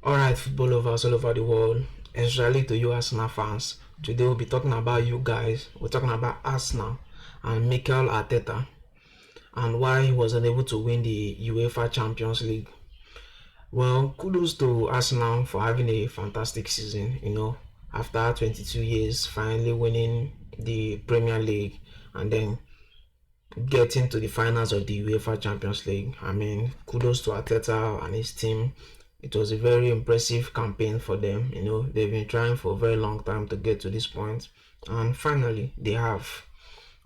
Alright, football lovers all over the world, especially to you Arsenal fans. Today we'll be talking about you guys. We're talking about Arsenal and Mikel Arteta and why he was unable to win the UEFA Champions League. Well, kudos to Arsenal for having a fantastic season, after 22 years, finally winning the Premier League and then getting to the finals of the UEFA Champions League. I mean, kudos to Arteta and his team. It was a very impressive campaign for them. They've been trying for a very long time to get to this point, and finally they have.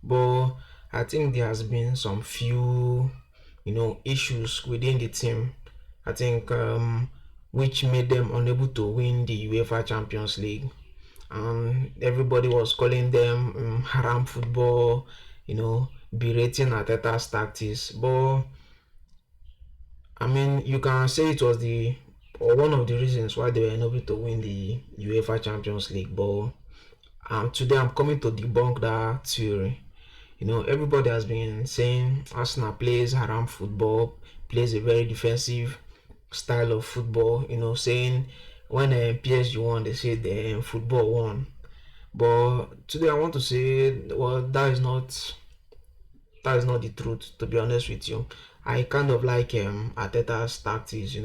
But I think there has been some few, issues within the team. I think which made them unable to win the UEFA Champions League, and everybody was calling them haram football, berating Arteta's tactics. But I mean, you can say it was the or one of the reasons why they were unable to win the UEFA Champions League. But today I'm coming to debunk that theory. Everybody has been saying Arsenal plays haram football, plays a very defensive style of football. Saying when PSG won, they say the football won. But today I want to say, well, that is not the truth. To be honest with you, I kind of like Arteta's tactics.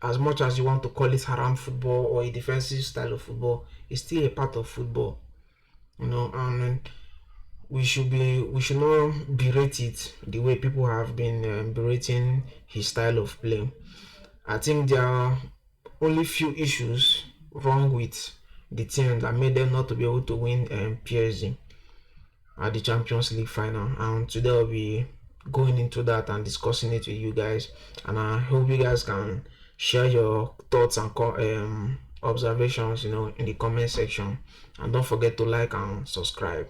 As much as you want to call it haram football or a defensive style of football, it's still a part of football. And we should not berate it the way people have been berating his style of play. I think there are only few issues wrong with the team that made them not to be able to win PSG at the Champions League final. And today I'll be going into that and discussing it with you guys. And I hope you guys can share your thoughts and observations, in the comment section. And don't forget to like and subscribe.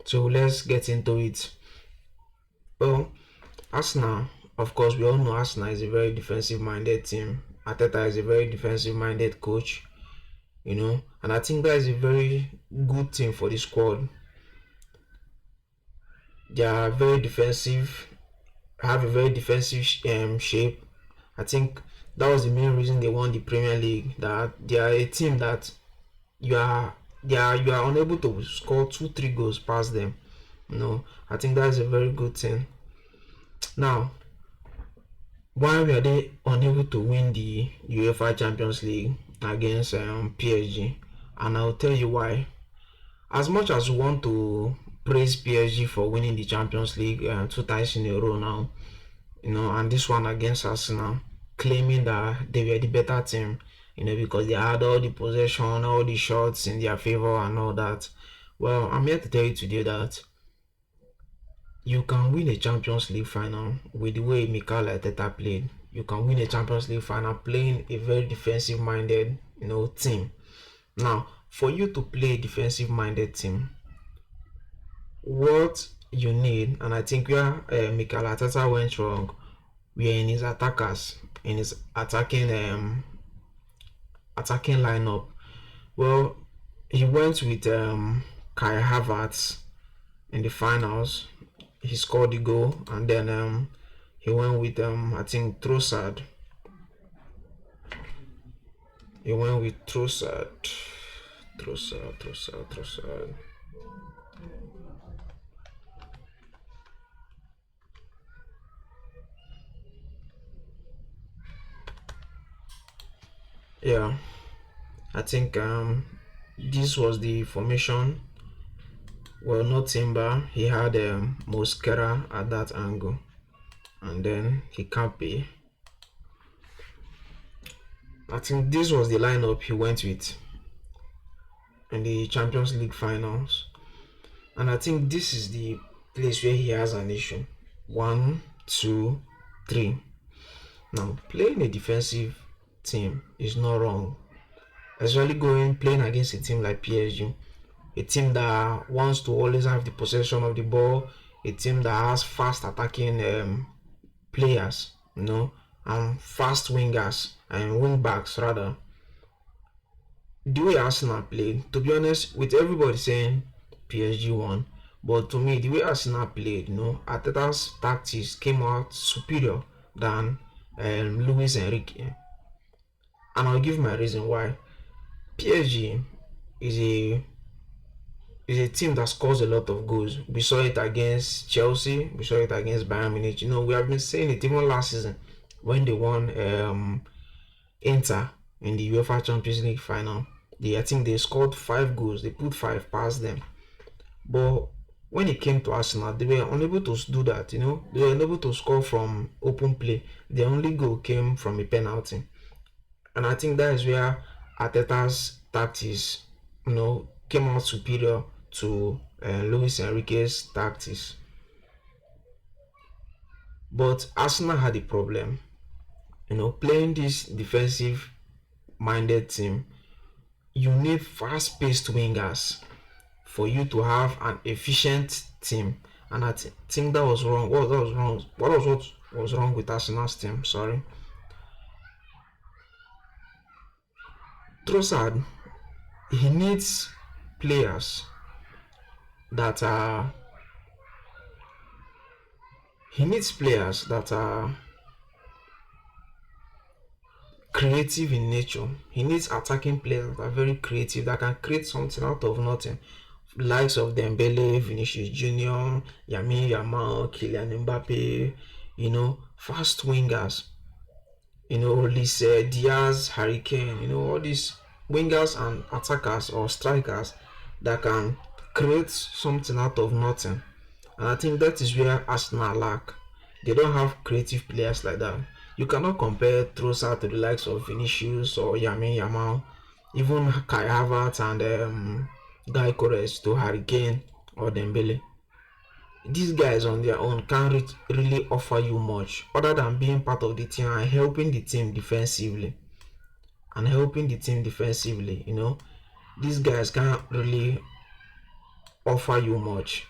So let's get into it. Well, Arsenal, of course, we all know Arsenal is a very defensive-minded team. Arteta is a very defensive-minded coach, and I think that is a very good thing for the squad. They are very defensive, have a very defensive shape. I think that was the main reason they won the Premier League. That they are a team that you are unable to score 2-3 goals past them. I think that is a very good thing. Now, why were they unable to win the UEFA Champions League against PSG? And I'll tell you why. As much as we want to praise PSG for winning the Champions League 2 times in a row now, and this one against Arsenal, claiming that they were the better team, because they had all the possession, all the shots in their favor and all that. Well, I'm here to tell you today that you can win a Champions League final with the way Mikel Arteta played. You can win a Champions League final playing a very defensive-minded, team. Now, for you to play a defensive-minded team, what you need, and I think where Mikel Arteta went wrong, were in his attackers, in his attacking lineup. Well, he went with Kai Havertz in the finals. He scored the goal, and then he went with I think Trossard. He went with Trossard. Trossard. Yeah, I think this was the formation. Well, not Timber. He had Mosquera at that angle, and then he can't be. I think this was the lineup he went with in the Champions League finals, and I think this is the place where he has an issue. 1, 2, 3. Now, playing a defensive team is not wrong, especially playing against a team like PSG, a team that wants to always have the possession of the ball, a team that has fast attacking players, and fast wingers and wing backs rather. The way Arsenal played, to be honest, with everybody saying PSG won, but to me, the way Arsenal played, Arteta's tactics came out superior than Luis Enrique. And I'll give my reason why. PSG is a team that scores a lot of goals. We saw it against Chelsea. We saw it against Bayern Munich. We have been saying it even last season when they won Inter in the UEFA Champions League final. I think they scored 5 goals. They put 5 past them. But when it came to Arsenal, they were unable to do that. They were unable to score from open play. Their only goal came from a penalty. And I think that is where Arteta's tactics, came out superior to Luis Enrique's tactics. But Arsenal had a problem. Playing this defensive-minded team, you need fast-paced wingers for you to have an efficient team. And I think that was wrong. What was wrong with Arsenal's team? Sorry. Trossard, he needs players that are creative in nature. He needs attacking players that are very creative, that can create something out of nothing. Likes of Dembele, Vinicius Junior, Lamine Yamal, Kylian Mbappe, fast wingers. Lise, Diaz, Harry Kane, all these wingers and attackers or strikers that can create something out of nothing. And I think that is where Arsenal lack. They don't have creative players like that. You cannot compare Trossard to the likes of Vinicius or Lamine Yamal, even Kai Havertz and Guy Kores to Harry Kane or Dembele. These guys on their own can't really offer you much other than being part of the team and helping the team defensively. These guys can't really offer you much.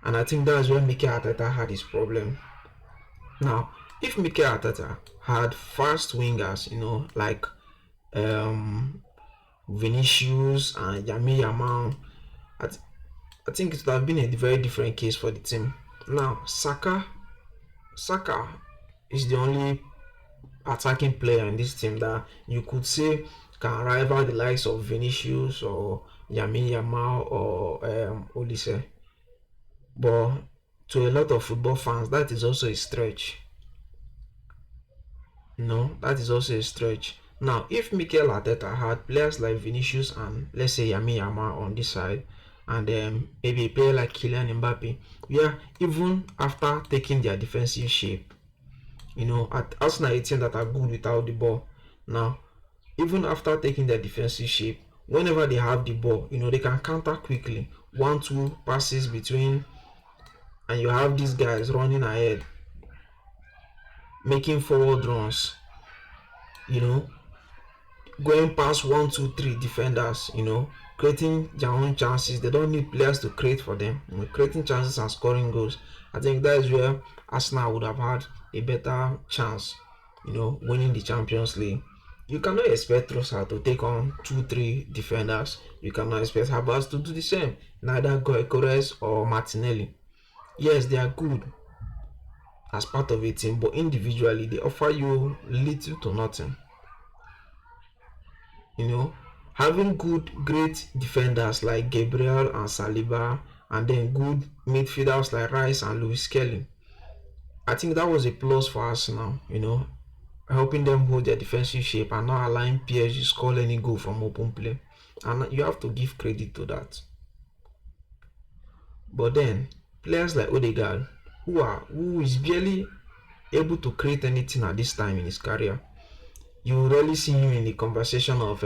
And I think that's where Mikel Arteta had his problem. Now, if Mikel Arteta had fast wingers, like Vinicius and Lamine Yamal, I think it would have been a very different case for the team. Now, Saka is the only attacking player in this team that you could say can rival the likes of Vinicius or Lamine Yamal or Olise. But to a lot of football fans, that is also a stretch. That is also a stretch. Now, if Mikel Arteta had players like Vinicius and let's say Lamine Yamal on this side, and maybe a player like Kylian Mbappe, even after taking their defensive shape, at Arsenal, a team that are good without the ball. Now, even after taking their defensive shape, whenever they have the ball, they can counter quickly. 1-2 passes between, and you have these guys running ahead, making forward runs, going past 1-2-3 defenders, creating their own chances. They don't need players to create for them, creating chances and scoring goals. I think that is where Arsenal would have had a better chance, winning the Champions League. You cannot expect Trossard to take on 2-3 defenders. You cannot expect Havertz to do the same. Neither Goyekores or Martinelli. Yes, they are good as part of a team, but individually they offer you little to nothing. Having great defenders like Gabriel and Saliba, and then good midfielders like Rice and Lewis Kelly, I think that was a plus for Arsenal, helping them hold their defensive shape and not allowing PSG score any goal from open play. And you have to give credit to that. But then, players like Odegaard, who is barely able to create anything at this time in his career, you rarely see him in the conversation of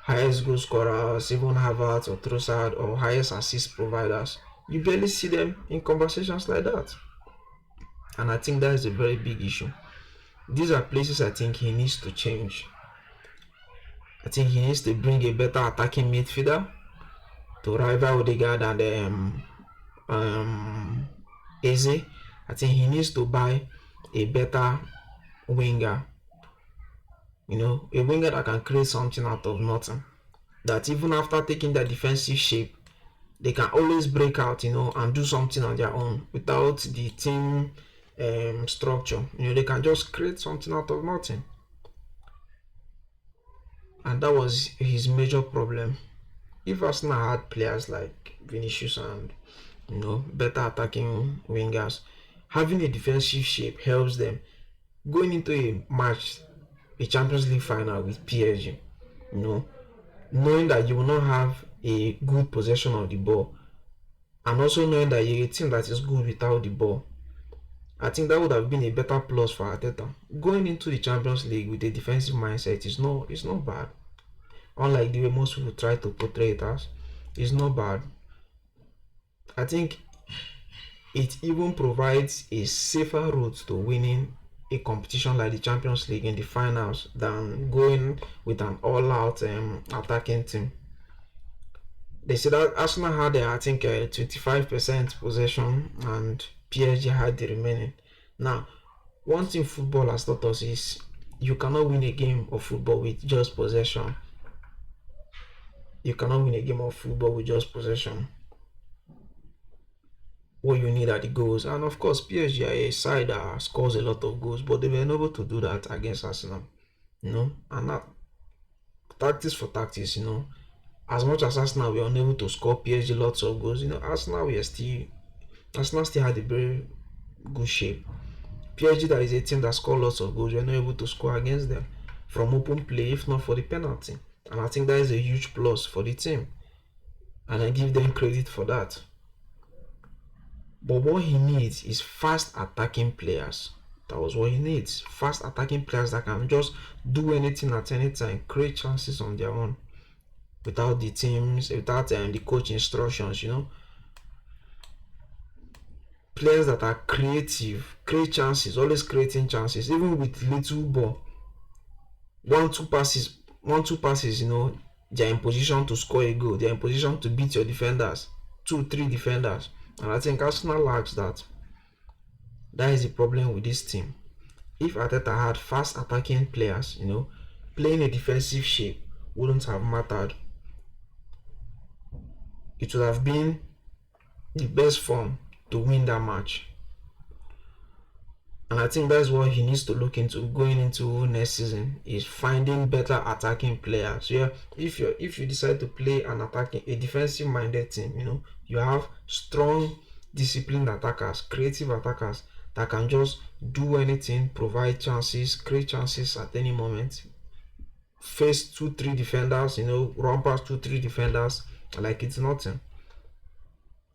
highest goal scorers, even Havertz or Trossard, or highest assist providers. You barely see them in conversations like that. And I think that is a very big issue. These are places I think he needs to change. I think he needs to bring a better attacking midfielder to rival Odegaard and Eze. I think he needs to buy a better winger. A winger that can create something out of nothing. That even after taking their defensive shape, they can always break out, and do something on their own without the team structure. They can just create something out of nothing. and that was his major problem. If Arsenal had players like Vinicius and better attacking wingers, having a defensive shape helps them going into a match, a Champions League final with PSG. You know, knowing that you will not have a good possession of the ball, and also knowing that you're a team that is good without the ball. I think that would have been a better plus for Arteta. Going into the Champions League with a defensive mindset is not bad. Unlike the way most people try to portray it as, it's not bad. I think it even provides a safer route to winning a competition like the Champions League in the finals than going with an all-out attacking team. They said that Arsenal had, I think, 25% possession and PSG had the remaining. Now, one thing football has taught us is you cannot win a game of football with just possession. You cannot win a game of football with just possession. What you need are the goals. And of course, PSG are a side that scores a lot of goals, but they were unable to do that against Arsenal. And that tactics for tactics, as much as Arsenal were unable to score PSG lots of goals, Arsenal still had a very good shape. PSG, that is a team that scored lots of goals, were not able to score against them from open play, if not for the penalty. And I think that is a huge plus for the team, and I give them credit for that. But what he needs is fast attacking players. That was what he needs. Fast attacking players that can just do anything at any time, create chances on their own without the coach instructions, Players that are creative, create chances, always creating chances, even with little ball. One, two passes, they're in position to score a goal. They're in position to beat your defenders, 2, 3 defenders. And I think Arsenal lacks that. That is the problem with this team. If Arteta had fast attacking players, playing a defensive shape wouldn't have mattered. It would have been the best form to win that match. And I think that's what he needs to look into going into next season, is finding better attacking players. Yeah, if you decide to play a defensive minded team, you have strong, disciplined attackers, creative attackers that can just do anything, provide chances, create chances at any moment, face 2, 3 defenders, run past 2, 3 defenders like it's nothing,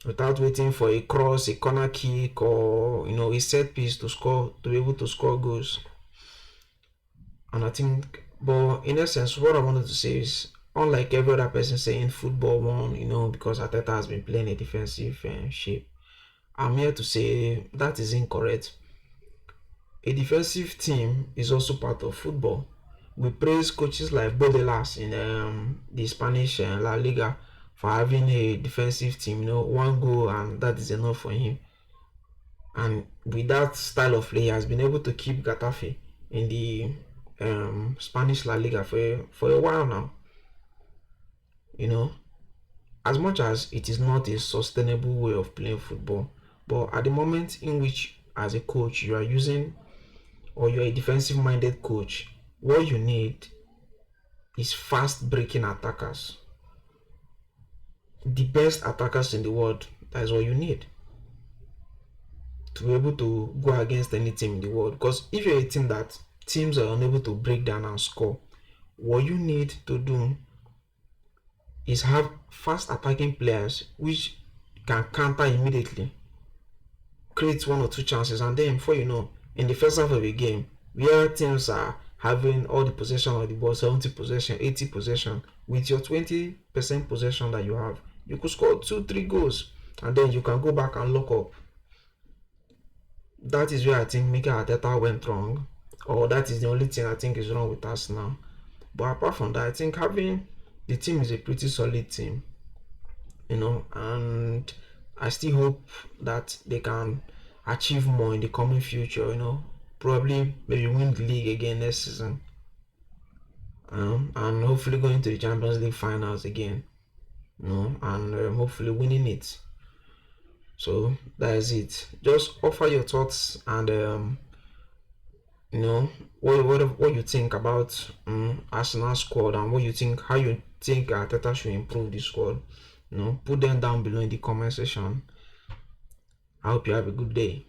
without waiting for a cross, a corner kick, or a set piece to be able to score goals. And I think, but in essence, what I wanted to say is, unlike every other person saying football won, because Arteta has been playing a defensive shape, I'm here to say that is incorrect. A defensive team is also part of football. We praise coaches like Bodelas in the Spanish La Liga for having a defensive team, one goal and that is enough for him. And with that style of play, he has been able to keep Getafe in the Spanish La Liga for a while now. As much as it is not a sustainable way of playing football, but at the moment in which, as a coach, you are using, or you're a defensive minded coach, what you need is fast breaking attackers. The best attackers in the world, that is what you need to be able to go against any team in the world. Because if you're a team that teams are unable to break down and score, what you need to do is have fast attacking players which can counter immediately, create 1 or 2 chances, and then before you know, in the first half of a game, where teams are having all the possession of the ball, 70 possession, 80 possession, with your 20% possession that you have, you could score 2, 3 goals, and then you can go back and lock up. That is where I think Mikel Arteta went wrong, or that is the only thing I think is wrong with us now. But apart from that, I think having the team is a pretty solid team, and I still hope that they can achieve more in the coming future, probably maybe win the league again next season, and hopefully going to the Champions League finals again, and hopefully winning it. So that is it. Just offer your thoughts and You know, what you think about Arsenal squad, and what you think, how you think Arteta should improve the squad. Put them down below in the comment section. I hope you have a good day.